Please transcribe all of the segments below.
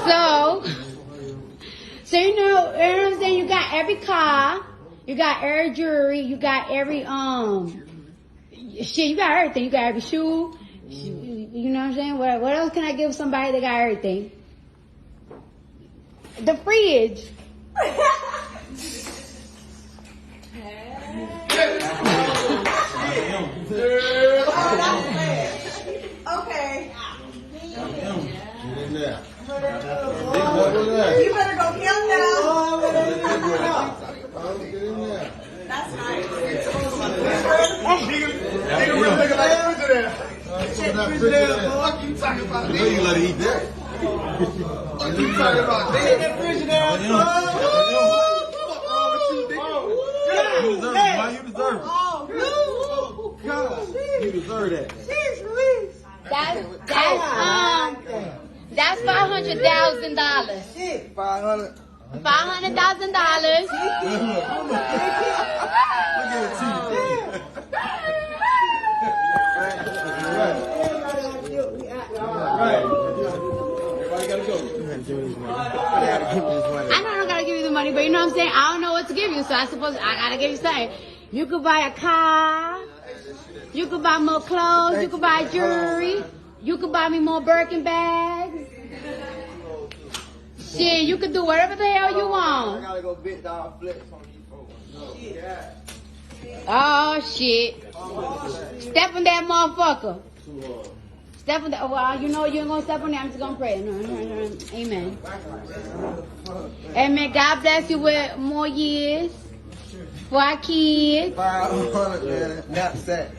So you know what I'm saying? You got every car, you got every jewelry, you got every shit. You got everything. You got every shoe. You know what I'm saying? What else can I give somebody that got everything? The fridge. Okay. You better go kill now. That's nice. Nigga really looking like a president. What you talking about? You let it eat that. What you talking about? Nigga, that president. You deserve it, man. You deserve it. God, you deserve that. That's $500,000. $500,000. $500,000. Look at it, Right. Everybody gotta go. I know I don't gotta give you the money, but you know what I'm saying? I don't know what to give you, so I suppose I gotta give you something. You could buy a car. You could buy more clothes. You could buy jewelry. You could buy me more Birkin bags. Shit, you could do whatever the hell you want. I gotta go big dog flex on these folks. Oh shit. Step on that motherfucker. Step on that. Well, you know you ain't gonna step on that. I'm just gonna pray. Amen. Amen. God bless you with more years for our kids. 500, man. Knapsack.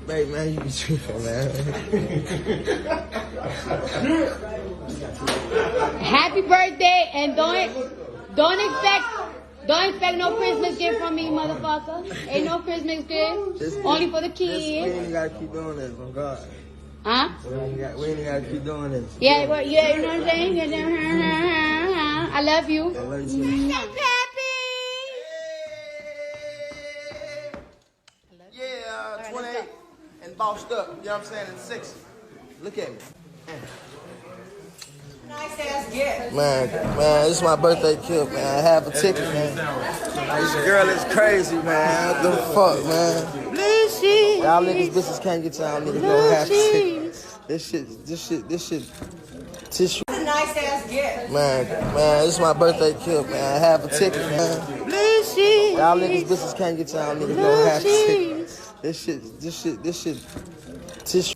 Baby, man, you be tripping, man. Happy birthday, and don't expect no Christmas gift from me, motherfucker. Ain't no Christmas gift. Only for the We kids. ain't gotta keep doing this, oh God. Huh? We ain't gotta keep doing this. Yeah, well, yeah, you know what I'm saying? I love you. I love you too. Yeah, 28 and bossed up, you know what I'm saying, in 60. Look at me. Nice ass gift. Man, this is my birthday gift, man. I have a ticket, man. This girl is crazy, man. What the fuck, man? Y'all niggas bitches can't get y'all niggas no half tickets. This shit. Tissue. That's a nice ass gift. Man, this is my birthday gift, man. I have a ticket, man. Y'all niggas bitches can't get y'all niggas no half tickets. This shit. Tissue.